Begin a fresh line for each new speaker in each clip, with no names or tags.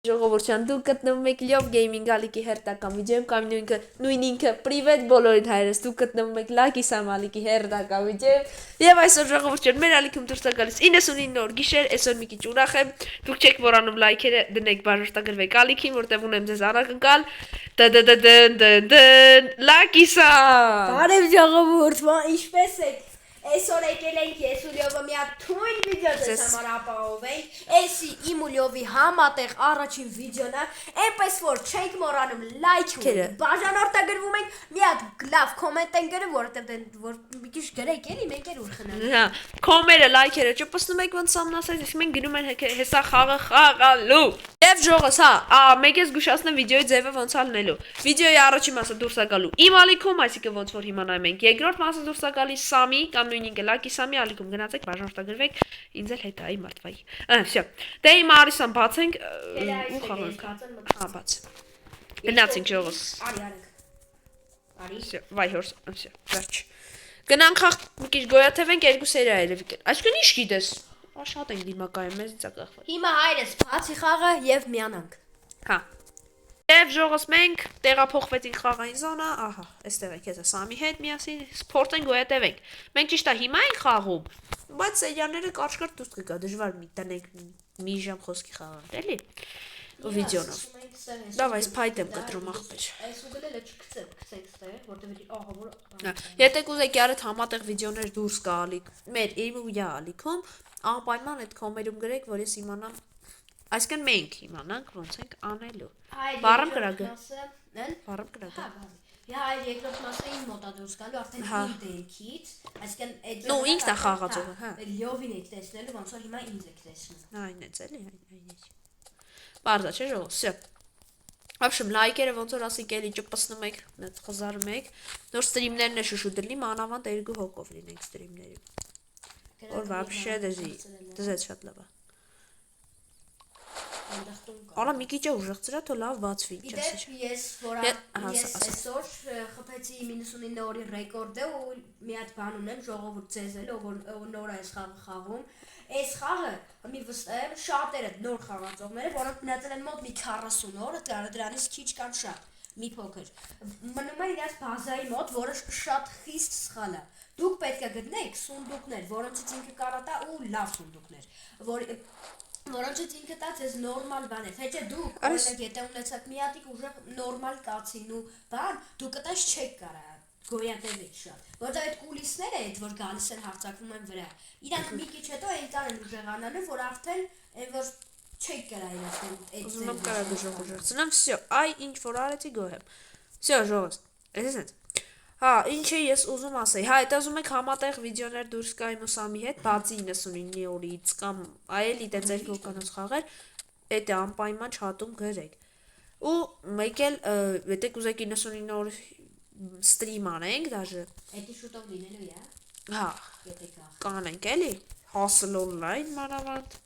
Ժողովուրդյան դուք գտնվում եք Լյով Գեյմինգ ալիքի հերթական վիդեոյում կամ նույն ինքը պրիվետ բոլորին հայրս դուք գտնվում եք Լակի Սամ ալիքի հերթական վիդեոյում եւ այսօր ժողովուրդյան մեր ալիքում դուրս է գալիս 99 օր գիշեր այսօր մի քիչ ուրախ եմ դուք չեք մոռանում լայքերը դնեք բաժանորդագրվեք ալիքին որտեղ ունեմ ձեզ անակնկալ Լակի Սամ
Բարև ժողովուրդ ինչպես եք Այսօր եկել ենք ես ու Լյովը մի հատ թույն վիդեո ձեզ համար ապահովենք Էսի իմ ու Լյովի համատեղ առաջին վիդեոն է Էնպես որ չենք մոռանում լայքերը բաժանորդագրվում ենք մի հատ լավ կոմենտ են գրում որտեղ մի քիչ գրեք էլի մենք էլ ուր խնանք
Հա կոմերը լայքերը ճպսնում եք ոնց Սամն ասած իսկ մենք գնում ենք հեսա խաղը խաղալու Եվ ժողովուրդ հա մեկ ես զգուշացնեմ վիդեոյի ձևը ոնց է լինելու վիդեոյի առաջին մասը դուրս է գալու իմ ալիքում այսինքն ոնց որ հիմա նայում ենք երկրորդ մասը դուրս է գալիս Սամի կամ նույն ինքը Լակի Սամի ալիքում գնացեք բաժանորդագրվեք ինձ էլ հետ այ մարդվայի всё դե հիմա Արիսան բացենք ու խաղանք հա բաց գնացինք ժողովուրդ
Արի
всё վայ հորս всё վերջ գնանք խաղ մի քիչ գոյաթևենք երկու սերիա երևի այսինքն ինչ գիտես շատ ենք դիմակայում մեզից է կախված
Հիմա հայրս բացի խաղը եւ միանանք
Հա Եվ ժողովուրդ մենք տեղափոխվեցինք խաղային զոնա, ահա, այստեղ եք հեսա Սամի հետ միասին սպորտենք գոյատևենք։ Մենք ճիշտ է հիմա ենք խաղում, բայց սերիաները կարճ-կարճ դուրս կգա, դժվար մի տնենք մի ժամ խոսքի խաղանք, էլի։ Ու վիդեոնով։ Լավ, այս փայտ եմ կտրում ախպեր։
Այս ուղելը չգցեք ստեղ, որտեղ ահա որ
Եթե կուզեք արդ համատեղ վիդեոներ դուրս գալիք, մեր իմ ու յա ալիքում, անպայման այդ կոմերում գրեք, որ ես իմանամ Այսինքն մենք իմանանք ոնց ենք անելու։ Բառը կրագը։ Բառը կրագը։
Հա, այդ երկրորդ մասը իմ մոտ է դուրս գալու, արդեն իմ դերքից, այսինքն այդ
Նու ինքն է խաղացողը, հա։
Լյովին եք տեսնելու, ոնց որ հիմա ինձ եք տեսնում։
Այն էց էլի, այն է։ Բարձա չէ ժողով, всё։ Ապշում լայքերը ոնց որ ասիկ էլի ճպսնում եք, նենց խզարում եք։ Նոր ստրիմներն է շշուդրլի, մանավանդ 2 հոգով լինենք ստրիմներում։ Որ вообще դեզ շատ լավ է։ Արա մի քիչ է ուժեղցրա, թո լավ բացվի, ինչ ասես։
Ես այսօր խփեցի 99 օրի ռեկորդը ու մի հատ բան ունեմ ժողովուրդ ցեզ էլ ով նոր այս խաղը խաղում։ Այս խաղը մի վստահ եմ շատերը նոր խաղացողները, որոնք մնացել են մոտ մի 40 օր, դրանից քիչ կամ շատ, մի փոքր։ Մնում է իրաց բազայի մոտ, որը շատ խիստ սխալ է։ Դուք պետք է գտնեք սունդուկներ, որոնցից ինքը կարատա ու լավ սունդուկներ, Որոնցից ինքը տա ձեզ նորմալ բան է, թե չէ դուք օրինակ եթե ունեցաք մի հատիկ ուժեղ նորմալ կացին ու բան, դուք այդպես չեք կարա գոյատևեք շատ, որտեղ այդ կուլիսները այդ որ գալիս են հարձակվում են վրա, իրանք մի քիչ հետո այնտեղ են ուժեղանալու, որ արդեն այն որ չեք կարա իրացնել այդ
Ուզում եմ կարա ժողովուրդցնեմ, всё, այ ինչ որ արեցի գոհեմ։ Всё, ժողովուրդ, այսինքն Հա, ինչ է ես ուզում ասեի, հա, եթե ուզում եք համատեղ վիդեոներ դուրս գային ու Սամի հետ, բացի 99 օրից կամ այելի դե ձեր կողքանոց խաղեր, այդ է անպայման չհատում գրեք։ Ու մեկ էլ, եթե կուզեք 99 օր ստրիմ անենք, դաժե։
Էդի շուտով լինելու է,
հա։
Եթե կա։
Կանենք էլի, hustle online մանավանդ։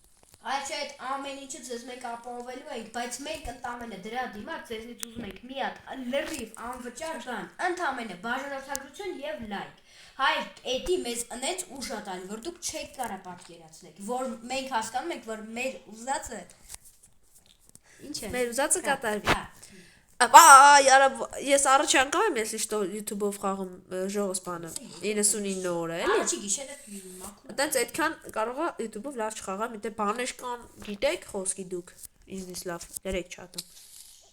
Այդ չէ, այդ ամեն ինչը ձեզ մենք ապահովելու ենք, բայց մենք ընդամենը դրա դիմաց ձեզնից ուզում ենք մի հատ լրիվ անվճար բան, ընդամենը բաժանորդագրություն եւ լայք։ Հայր, էդի մեզ ընեց ուժ ա տալի, որ դուք չեք կարա պատկերացնեք, որ մենք հասկանում ենք, որ մեր ուզածը ինչ է։
Մեր ուզածը կատարվի։ Այ, արա ես առաջի անգամ եմ ես իշտո YouTube-ով խաղում ժողովուրդ բանը 99 օրը, էլի։
Առաջի գիշերը մաքուր։
Այդտենց այդքան կարող է YouTube-ով լավ չխաղալ, մի դե բաներ կան, գիտեք խոսքի դուք, ինձնից լավ, դերեք չաթում։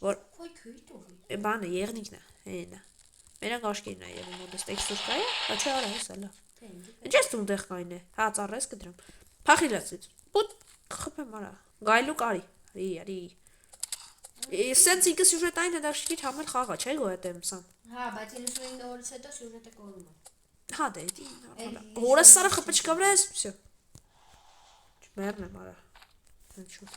Որ
Ոյ քույտովի։
բանը եղնիկն է, հենա։ Մենակ աշկերն է եղում, ոդես տեքստուր կա է, հա չէ արա հեսա լավ։ Ինչ ես դու դեղ կային է, հա ծառես կդրեմ։ Փախիլացից։ Պուտ խփեմ արա։ Գայլու կարի, արի։ Սենց ինքը սյուժետային հետաքրքիր համել խաղա, չէ՞ գոյատեմ սան։
Հա, բայց 99 օրից հետո սյուժետը կորում է։
Հա դե դի։ Հորս սարը խփը չկավրես, всё։ Չմեռնեմ արա։ Ինչու։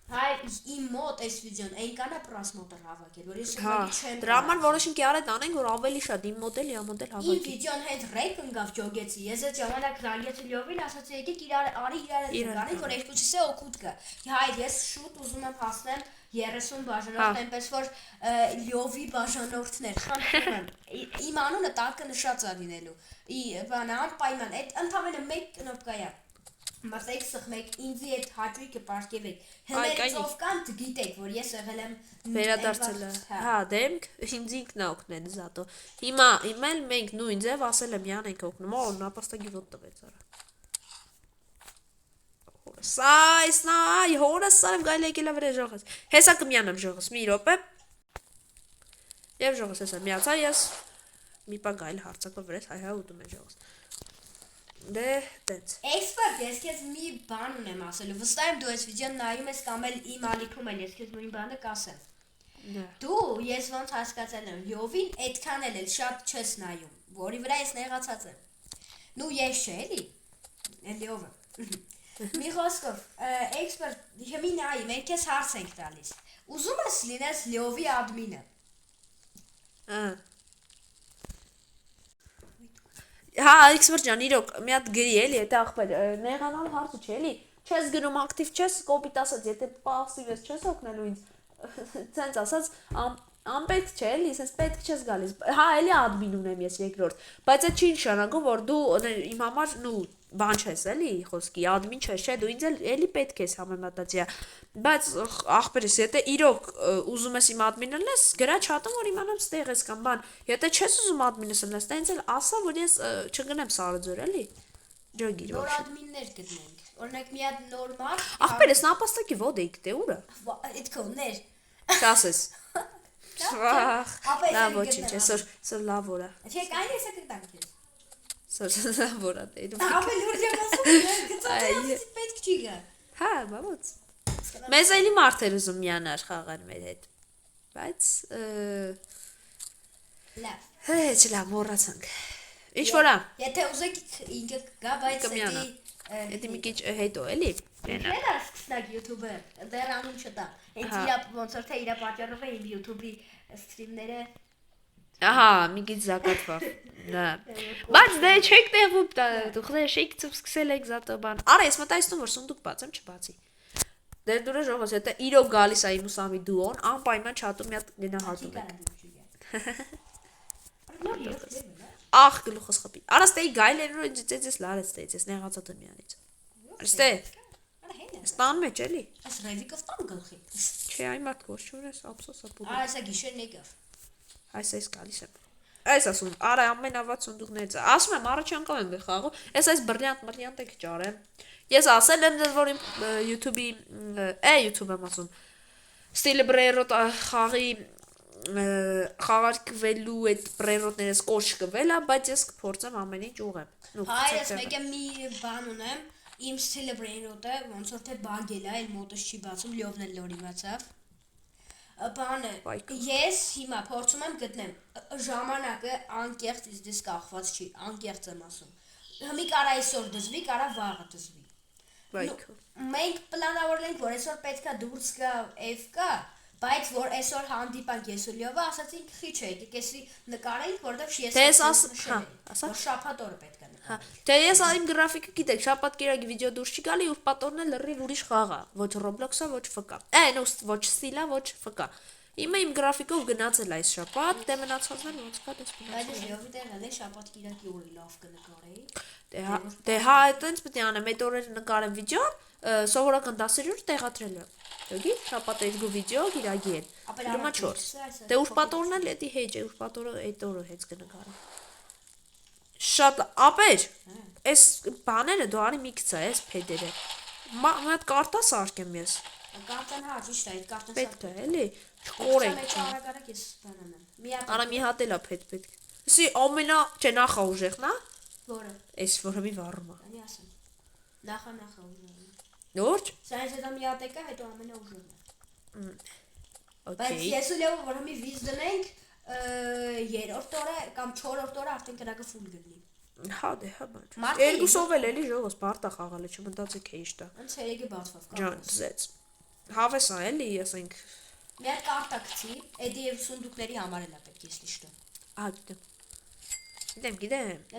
Հայ իմ մոտ այս վիդեոն այնքան է պրասմոտեր հավաքել, որ ես
չեմ։ Դրա համար որոշինքի արդ անենք, որ ավելի շատ իմ մոդել, իա մոդել
Իմ
հավաքի։
վիդեոն հենց ռեյք ընկավ ջոգեցի, ես այդ ժամանակ զանգեցի Լյովին, ասացի եկեք իրար արի իրար գանի, որ երկուսիս է օգուտ կա։ Հայ ես շուտ ուզում եմ հասնեմ 30 բաժանորդ, այնպես որ Լյովի բաժանորդներ, խնդրում եմ։ Իմ անունը տակը նշած է լինելու։ Բան անպայման, այդ ընդամենը մեկ կնոպկա է։ Մտեք սխմեք, ինձի այդ հաճույքը պարգևեք։
Այ,
Հներից կան գիտեք, որ ես եղել եմ
Վերադարձել է։ Հա, դեմք ինձ ինքն է օգնել զատո։ Հիմա էլ մենք նույն ձև ասել եմ յան ենք օգնում, օ նապաստակի ոտ տվեց արա։ Սայ, հորս սարեմ գայլ եկել է վրա ժողս։ Հեսա կմյանամ ժողս, մի րոպե։ Եվ ժողս հեսա միացա ես մի պա գայլ հարցակով վրես հայ ուտում է ժողս։ Դե, դեց։
Էքսպերտ, ես քեզ մի բան ունեմ ասելու։ Վստահ եմ դու այս վիդեոն նայում ես կամ էլ իմ ալիքում էլ ես քեզ նույն բանը կասեմ։ Դու ես ոնց հասկացել եմ, լյովին այդքան էլ շատ չես նայում, որի վրա ես նեղացած եմ։ Նու ես չէ, էլի։ Լյովը։ Մի խոսքով, էքսպերտ, հիմի նայի, մենք քեզ հարց ենք տալիս։ Ուզում ես լինես լյովի ադմինը։
Հա, էքսպերտ ջան, իրոք, մի հատ գրի էլի, եթե ախպեր, նեղանալ հարցը չէ, էլի, չես գնում ակտիվ չես, կոպիտ ասած, եթե պասիվ ես չես օգնելու ինձ, ցենց ասած, անպետք չէ, էլի, սենց պետք չես գալիս, հա, էլի ադմին ունեմ ես երկրորդ, բայց այդ չի նշանակում, որ դու իմ համար նու բան չես, էլի, խոսքի, ադմին չես, չէ, դու ինձ էլի պետք ես համեմատացիա, բայց ախպերս, եթե իրոք ուզում ես իմ ադմինը լես, գրա չատում, որ իմանամ ստեղ ես կամ բան, եթե չես ուզում ադմինս լես, դա ինձ էլ ասա, որ ես չգնեմ Սարաձոր, էլի, ջոգիր,
նոր ադմիններ գտնենք, օրինակ մի հատ նորմալ,
ախպերս նապաստակի ոդ էիք դե ուրա,
այդ կոններ,
չասես, լավ ոչինչ, այսօր լավ որա,
չէ, կային ես կտանք ես,
այսօր լավ որա դենում,
ապել ուր եմ ասում, գծացել պետք չի գա,
հա, բավոց, մեզ էլի մարդ էր ուզում միանար խաղար մեր հետ, բայց, չլավ, մորացանք, ինչ որա,
եթե ուզեք ինքը գա, բայց
Էդի մի քիչ հետո էլի։
Ինչեր է սկսնակ YouTube-ը, դեռ անուն չտա։ Հենց իրա ոնց որ թե իրա պատճառով է իմ YouTube-ի սթրիմները։
Ահա, մի քիչ զակատվա։ Դա։ Բայց դե չեք տեղում, դու խնդրես շեյք սկսել եք զատո բան։ Արա, ես մտածում որ սունդուկ բացեմ, չբացի։ Դե դուրը ժողոս, եթե իրոք գալիս է իմ ուսամի դուոն, անպայման չաթում մի հատ գնահատում եք։ Ախ, գլուխս խփի։ Արա ստեի գայլերով ծեծես լարես ծեծես նեղացած միանից։ Ստե։ Ստան մեջ էլի։
Այս ռևիկով տամ գլխի։
Չէ, այ մարդ ոչ ունես, ափսոս ապուր։
Արա, սա գիշերն եկավ։
Այս գալիս եմ։ Այս ասում, արա ամենավատ սունդուկներից է։ Ասում եմ, առաջի անգամ եմ խաղում։ Այս բրլյանտ եք ճարեմ։ Ես ասել եմ դες որ իմ YouTube-ի YouTube եմ ասում։ Celebrate խաղի խաղարկվելու այդ պրերոտներս կոշկվել է, բայց ես կփորձեմ ամեն ինչ ուղեմ։
Հայրս մեկը մի բան ունեմ, իմ Celebrate-ը ոնց որ թե բագել է, այլ մոտս չի բացում, լյովն էլ լոր իմացավ։ Բանը, ես հիմա փորձում եմ գտնեմ ժամանակը անկեղծ իզդես կախված չի, անկեղծ եմ ասում։ Հիմի կարա այսօր դզվի, կարա վաղը դզվի։ Մենք պլանավորել ենք, որ այսօր պետքա դուրս գա, FK, բայց որ այսօր հանդիպանք ես ու լյովը, ասացինք խիչ է, կեսի նկարենք, որտեղ ես շաբաթ օրը պետք է նկարենք։
Դե ես իմ գրաֆիկը գիտեք, շաբաթ կիրակի վիդեո դուրս չի գալի, ուրբաթ օրն է լրիվ ուրիշ խաղ է, ոչ Roblox-ը, ոչ FK։ Ոչ Steel-ը, ոչ FK։ Իմը իմ գրաֆիկով գնացել այս շաբաթ, դե մնացածներ ոնց կա դες մնացել։
Բայց լյովի տեղն է շաբաթ կիրակի օրը լավ կնկարեի։
Դե հա, այդտենց պետք է անեմ, այդ օրերը նկարեմ վիդեո, սովորական դասերուր տեղադրել եմ։ Դուքի շաբաթ երկու վիդեո գիրագի են։ Հիմա 4։ Դե ուրբաթ օրն էլ էդի հեջ է, ուրբաթ օրը այդ օրը հեծ կնկարեմ։ Շատ ապեր։ Այս բաները դու արի մի քիչ է, այս փեդերը։ Մի հատ կարտա սարքեմ ես։
Կարտան հա, ճիշտ է, այդ կարտան
պետք է, էլի։ Չկորենք։
Արագ ես բանանեմ։ Մի հատ։
Արա մի հատ էլ է փեդ պետք։ Սի ամենա չէ նախա ուժեղն է։
Որը։
Այս որը մի վառում է։
Անի ասեմ։ Նախա ուժեղն է։
Նորջ։
Սա ինձ հետո մի հատ եկա, հետո ամենաուժեղն է։
Okay։
Բայց ես ու լեւը որ մի վիզ դնենք, երրորդ օրը կամ 4-րդ օրը արդեն կրակը ֆուլ գտնի։
Հա դե հա բան։ Երկուսով էլ էլի ժողոս բարտա խաղալը չմտածեք է իշտա։
Անց երեգի բացվավ կա։
Ջան, զեց։ Հավեսա էլի, ասենք։
Մի հատ կարտա գցի, էդի եւ սունդուկների համար էլ է պետք է ստիշտը։
Ահա գիտեմ։
Դե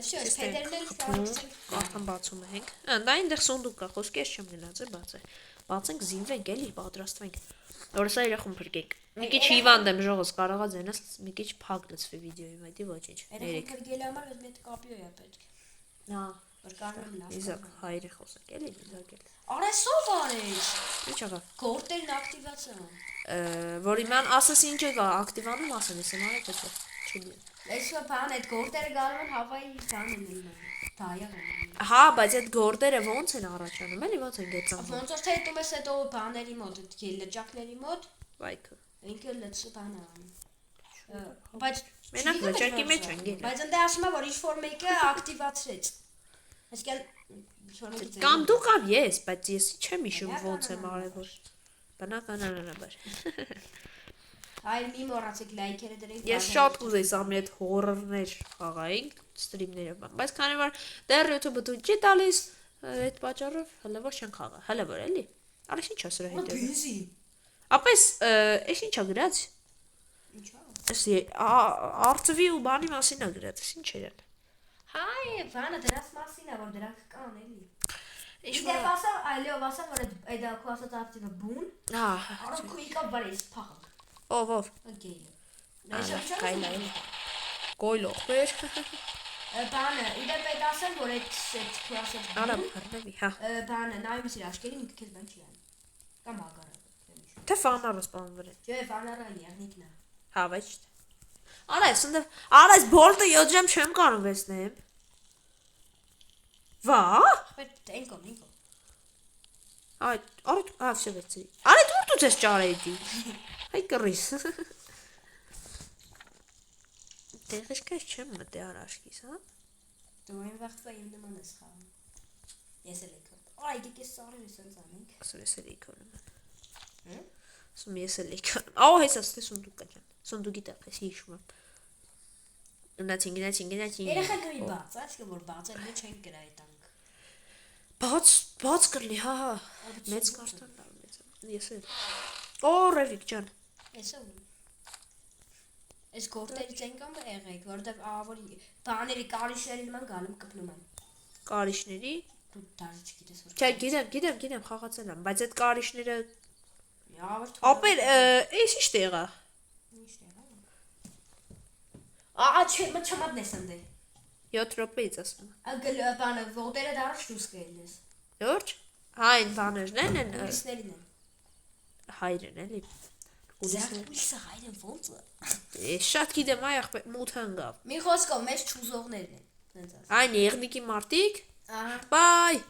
շո, փեդերն էլ շարժենք։
Արդեն բացում ենք։ Դա այնտեղ սունդուկ կա, խոսքի ես չեմ գնաց է բացել։ Բացենք, զինվենք էլի, պատրաստվենք։ Որ սա երախում փրկենք։ Մի քիչ հիվանդ եմ ժողոս, կարողա ձենս մի քիչ փակ լցվի վիդեոյի մետի ոչինչ։
Երեք փրկելու համար այդ մեծ կապիո է պետք։
Հա,
Բրկանում լավ։
Իսակ հայրի խոսակ էլի Իսակ էլ։
Արեսով արեց։
Ինչ աղա։
Գորտերն ակտիվացան։
Որ իման ասես ինչ է գա ակտիվանում ասեմ ես իմանը պետք է չգիտեմ։
Այսօր բան այդ գորտերը գալու են հավայի բան են դայա։
Հա, բայց այդ գորդերը ոնց են առաջանում, էլի ոնց են գեցան։
Ոնց որ թե դու ես հետո բաների մոտ, այդ լճակների մոտ,
Վայքը։
ինքը լճի բան է անում։ Բայց
Մենակ լճակի մեջ են գել։
Բայց ընդ ասում է որ ինչ-որ մեկը ակտիվացրեց։ Այսինքն
Կամ դու կամ ես, բայց ես չեմ հիշում ոնց եմ արել որ։ Բնականաբար։
Այ մի մոռացեք լայքերը դրեք։
Ես շատ կուզեի սա մի այդ հորորներ խաղայինք ստրիմներով, բայց քանի որ դեռ YouTube-ը դու չի տալիս այդ պատճառով հələ որ չեն խաղա։ Հələ որ էլի։ Արի ինչ ասրա հետո։
Բիզի։
Ապես էս ինչա գրած։
Ինչա։
Էս արծվի ու բանի մասին է գրած, ինչ էր։
Հայ, բանը դրանց մասին է որ դրանք կան էլի։
Ինչ
Իդեպ ասա, այլով ասա որ այդ քո ասած ակտիվը բուն։
Հա,
Արա քույկա բարես փախ։
ով
Գեյլը։
Կայլա։ Գոյլող բեր։
Բանը, իդեպ այդ ասեմ որ այդ քո ասած
Արա բռնվի, հա։
բանը նայում ես իր աշկերին ինքը քեզ բան չի անում։ Կամ ագարը։
Թե ֆանարը սպանում վրա։
Չէ, ֆանարը եղնիկն է։
Հա, բայց։ Արա, այս բոլտը 7 ժամ չեմ կարող վեսնեմ։ Վա։
Պետք է ինքո։
Այ, արի, всё վերցրի։ Արի դու ես ճարեդի։ Այ կռիս։ Դեղես կես չեմ մտե արաշկիս, հա։
Դու այն վաղվա իմ նման ես խաղում։ Ես էլ եկա։ Այ դիք ես սարել ես ինձ անենք։
Ասում ես էլ եկանում։
Հա։
Ասում ես էլ եկանում։ Ահա հեսա ստե սունդուկ կան։ Սունդուկի տեղ էս հիշում եմ։ Գնացին։
Երեխա գրի բաց, այսինքն որ բացել մեջ չեն գրա այդ անք։
Բաց կրլի, հա։ Մեծ կարտան լավ մեծ։ Ես էլ։ Օ, Ռևիկ ջան։
Էսա ու։ Այս գորտերից են կամ եղեք, որովհետև ավոր բաների կարիշների նման գալում կպնում են։
Կարիշների։
Դու դաժե չգիտես որ։
Չէ, գիտեմ, խաղացել եմ, բայց այդ կարիշները
Ավոր։
ապեր, էս ի՞նչ տեղա։
Ինչ տեղա։ Ահա չմատնես ընդ։
7 րոպեից ասում եմ։
Ագլ բանը ողտերը դարաշ դուս կելես։
Յորջ։ Այն բաներն են
Պոլիսներին են։
հայրեն էլի։
Պոլիսը հայրեն ոնց է։
Ես շատ գիտեմ այ ախպեր մութ հանգավ։
Մի խոսքով մեծ ճուզողներն են։ Տենց ասած։
Այն եղնիկի մարտիկ։
Ահա։
Բայ։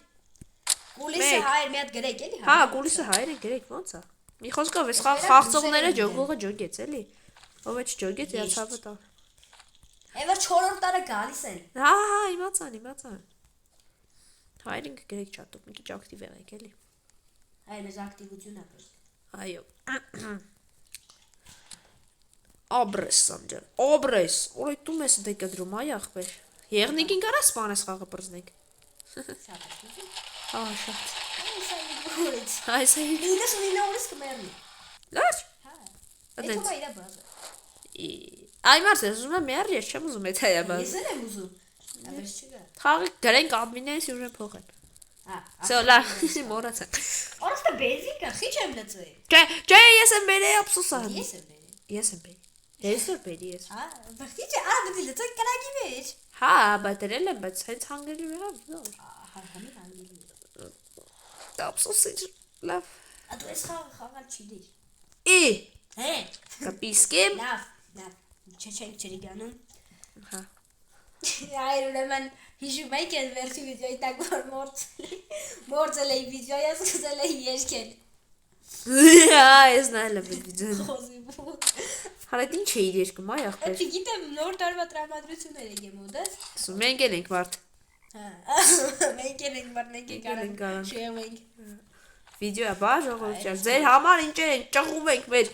Պոլիսը հայր մի հատ գրեք էլի։
Հա, գուլիսը հայրը գրեք ոնց է։ Մի խոսքով էս խաղցողները ջոգողը ջոգեց էլի։ Ով է չջոգեց, իացավը տա։
Եվեր 4-րդ տարը գալիս են։
Հա, իմացան։ Հայրին գրեք չաթով, մի քիչ ակտիվ եղեք էլի։
Այ մեզ ակտիվություն է պետք։
Այո։ Օբրես սանջան։ Օբրես, օրը դու մեզ դեկա դրում այ ախպեր։ Եղնիկին կարա սպանես խաղը բրզնենք։
Շատ է։
Հա, շատ։
Այս
Այս է։
99 օրից կմեռնի։
Լավ։
Հա։
Այդպես։
Էդու մայրա բազա։
Այ մարդ, ուզում եմ մեռ, ես չեմ ուզում այդ հայա բան։
Ես էլ եմ ուզում։ Աբերս չգա։
Թաղի գրենք admin-ից ուժը փոխեն։
Հա։
Սա լավ, մոռացա։
Օրստը բեզիկա, քիչ եմ լծել։
Չէ, ես եմ բերե ափսոսա։
Ես եմ բերի։
Ես եմ բերի։ Ես որ բերի ես։
Հա, բախտի չէ, արա դու լծել կրակի մեջ։
Հա, բայց դրել եմ, բայց հենց հանգելի վրա ոչ։
Հա, համի հանգելի։
Ափսոսի լավ։
Ադու ես խաղալ չի դիր։
Ի,
Հե։
կպիսկեմ։
Լավ։ Չենք չերի գանում։
Հա։
Այ ուրեմն հիշում եք այդ վերջի վիդեոյի տակ որ մորցել էի վիդեոյը սկսել էի երգել։
Հա, ես նայել եմ վիդեոն։
Խոզի բուտ։
Հարդ ինչ է իր երկում այ ախպեր։
Այդ գիտեմ նոր տարվա տրամադրություններ եք մոդես։
Ասում մենք էլ ենք մարդ։
Հա։ Մենք ենք մարդ ենք
կարան։
շեյինգ։
Վիդեոյա բա ժողովուրդ, ձեր համար ինչ են ճղում ենք մեր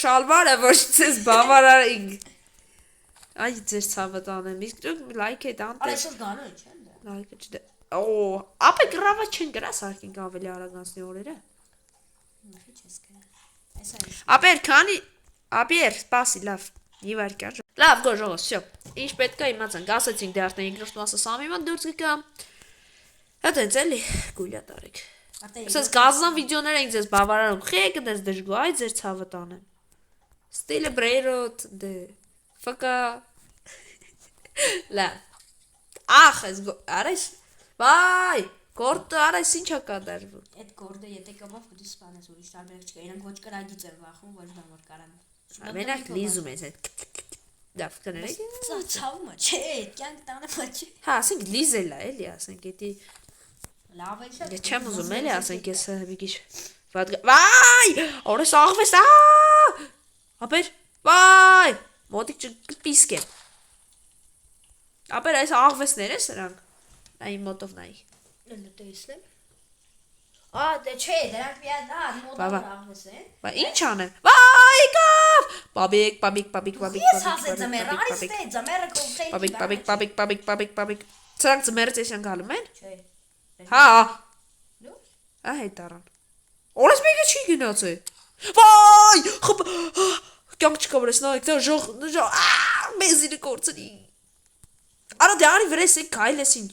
շալվարը ոչ ցես բավարարինք։ Այ ձեր ցավը տանեմ, իսկ դուք լայք եք անտե։
Այսօր գանո ինչ են դա։
Լայքը չդե։ Օ, ապա գրավը չեն գրա սարքինք ավելի արագանցնի օրերը։
Ինչ ես կա։ Այսա։
Ապեր քանի ապեր, սպասի լավ։ Մի վարքան։ Լավ, գոժողը, всё։ Ինչ պետք է իմացանք, ասացինք դե արդեն երկրորդ մասը Սամիման դուրս գա։ Հետո էլի գուլյա տարեք։ Ասես գազան վիդեոներ են ձեզ բավարարում։ Խեք դες դժգո, այ ձեր ցավը տանեմ։ Ստիլը բրեյրոտ դե ֆկա լավ Ախ, արես։ Վայ, գործը արես ինչա կատարվում։
Այդ գորդը եթե կողով դու սպանես ուրիշ տարբերակ չկա։ Իրանք ոչ կրագից են վախում, ոչ բան որ կարան։
Մենակ լիզում ես այդ։ Դավ կներեք։
Ցավը չէ, կյանք տանը չէ։
Հա, ասենք լիզել է, էլի, ասենք, էդի
Լավ է շատ։
Ես չեմ ուզում էլի, ասենք ես մի քիչ Վայ, օրես աղվես, ապեր, վայ, մոտիկ չպիսկեմ։ Ապեր այս աղվեսներ է սրանք։ Նա իմ մոտով նայի։
Տեսնեմ։ Դե չէ, դրանք միայն մոտավոր աղվես են։
Բա ինչ անեմ։ Վայ, կավ։ Բաբիկ։
Ես հասե ձմեռը, արի ստե, ձմեռը կողքերի։
Բաբիկ։ Սրանք ձմեռը տեսան գալու են։
Չէ։
Հա։
Նու։
Այդ տարան։ Օրես մեկը չի գնացել։ Վայ, կյանք չկա որ ես նայեք, դա ժող, մեզինը կորցնի։ Արա դանի վրես է կայլ ես ինչ։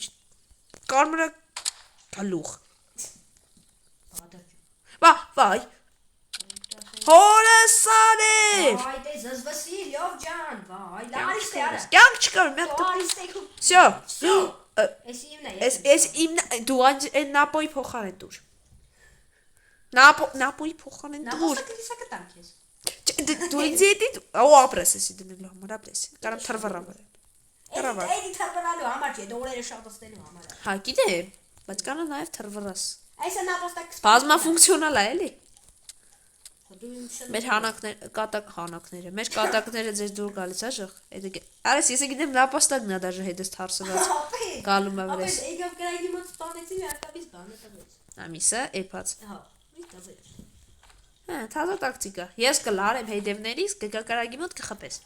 Կարմրա գալուխ։ Վայ։ Հորեսանիվ։
Վայ, դե զզվսի, լավ ջան, վայ, լարի ստե արա։
Կյանք չկա որ մյատ
Լարի ստե քու։
Всё։
Էս իմն է։
Էս իմ դու այն նապոյի փոխարեն դուր։ Նապոյի փոխարեն դուր։
Նապոյի կտամ քեզ։
Դու ինձ էդի ապրես էսի դնելու համար ապրես։ Կարամ թարվառամ։
Էդի թարվռալու համար չէ, դորերը շատացնելու համար։
Հա, գիտեմ, բայց կանա նաև թարվռաս։
Այսը նապոստակ։
Բազմաֆունկցիոնալ է, էլի։
Դու ինքն
Մեր հանակները, մեր կատակները ձեր դուր գալիս է ժող։ Արես ես գիտեմ նապաստակն է դաժե հետս թարսված։ Գալու մը վրես։
Ապա եկավ գրայնի մոտ սպանեցի մի արտավից բանը տվեց։
Ամիսը էփած։
Հա, մի տվեց։
Հա, թազա տակտիկա։ Ես կլարեմ հետևներից, կգա կարագի մոտ կխփես։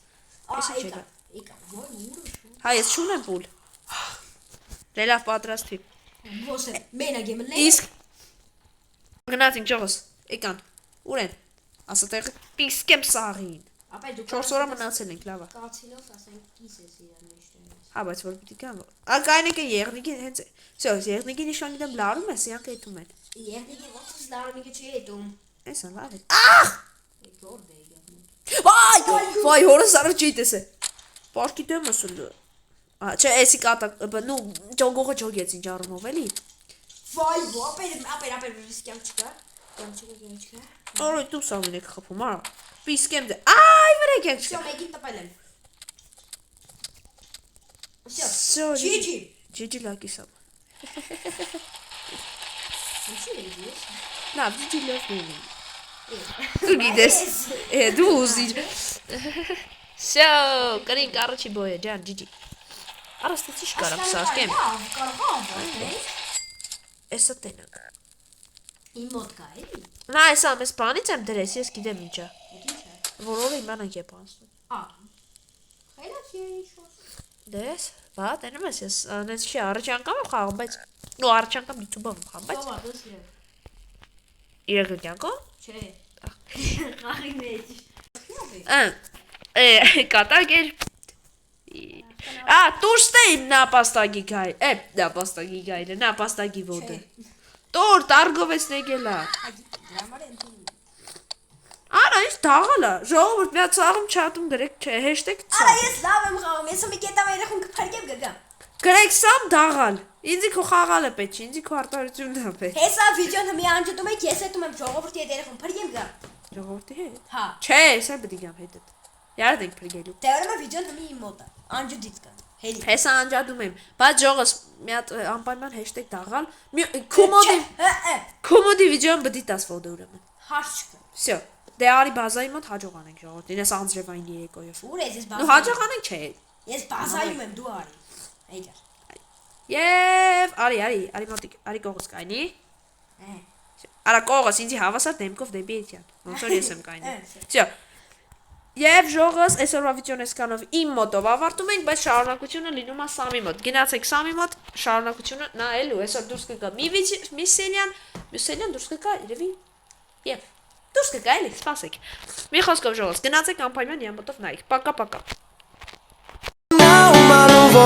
Եկա, որ ուրիշ։
Հա, ես չունեմ պուլ։ Դե լավ պատրաստվի։
Ոսե, մենակ եմ լե։
Իսկ գնացինք ճողս։ Եկան։ Ուր են։ Ասա տեղ պիսկեմ սաղին։
Ապա դու
4 օր մնացել ենք, լավ է։
կացինով ասենք կիս ես իրան մեջ դերես։
Հա, բայց որ պիտի կան։ Ակայնիկը եղնիկի հենց։ Всё, եղնիկի նշանի դեմ լարում ես, իրանք այդում են։
Եղնիկի ոնց լարումիկը չի հետում։
Էսա լավ է։ Ախ!
Գորդե եկավ։
Վայ, հորս արը չի տեսե։ Պարկի դեմ ասել։ Չէ, էսի կատակ, նու ջոգողը ջոգեց ինչ առումով էլի։
Վայ, ապեր, ռիսկյամ չկա։ Կյանք չկա։
Օրը դու սամին եք խփում, արա։ Պիսկեմ դե։ Այ, վրա եք
Всё, մեկին տպել եմ։ Всё։
Всё, Ջիջի լակի սամ։
Ինչի՞ ես։
Լավ, ջիջի լավ նույնի։ Դու գիտես։ Դու ուզիր։ Всё, կրինք առաջի բոյը, ջան, ջիջի։ Արա ստեցի շկարամ սարկեմ։ Էսա տենակ։
Իմ մոտ կա էլի։
Նա էսա մեզ բանից եմ դրես, ես գիտեմ ինչա։
Ինչ է։
Որովը իմանանք է բանսում։
Խելաց ինչ-որ։
Դես, բա, տենում ես ես, նենց չի առաջ անգամ եմ խաղում, բայց, նու առաջ անգամ YouTube-ով եմ խաղում, բայց։
Ո՞վ է դες է։
Իրակը կյանքով։
Չէ։ Խաղի մեջ։
Կատակ էր։ Տուրստե իմ նապաստագի գայլ, նապաստագի գայլը, նապաստագի ոտը։ Տոր, տարգովեց նեգելա։ Արա, ինչ դաղալա, ժողովուրդ միա ծաղում չատում գրեք, չէ, հեշտեք ծաղ։
Արա ես լավ եմ խաղում, ես մի կետավ երախում կփարկեմ գգամ։
Գրեք սամ դաղալ, ինձի քո խաղալը պետք չի, ինձի քո արտարությունն է պետք։
Հեսա վիդեոն հմի անջտում եք, ես հետում եմ ժողովրդի հետ երախում փրկեմ գա։
Ժողովրդի հետ։
Հա։
Չէ, սա պետք է գամ հետդ։ Յարդ ենք փրկելու։
Դե ուրեմն վիդեոն հմի իմ մոտ է, անջդից կա։ Հելի։
Հեսա անջատում եմ, բայց ժողս մի հատ անպայման հեշտեգ դաղալ, կոմոդի վիդեոն բդի տաս վոդը ուրեմն։
Հարց չկա։
Всё, դե արի բազայի մոտ հաջող անենք ժողովրդին, ես անձրևային երեկոյով։
Ուր ես
Նու
բազայում։
հաջող անենք չէ։
Ես բազայում եմ, դու արի։ Այդա։
Եվ արի մոտիկ, արի կողս կայնի։ Արա կողս ինձի հավասար դեմքով դեպի էթյան։ Ոնց որ ես եմ կայնի։ Всё։ Եվ ժողս այսօրվա վիդեոն այսքանով իմ մոտով ավարտում ենք, բայց շարունակությունը լինում է Սամի մոտ։ Գնացեք Սամի մոտ, շարունակությունը նայելու, այսօր դուրս կգա մի սելյան, մյուս սելյան դուրս կգա երևի։ Եվ դուրս կգա էլի, սպասեք։ Մի խոսքով ժողս, գնացեք անպայման իմ մոտով նայեք։ Պակա։
Now, my love,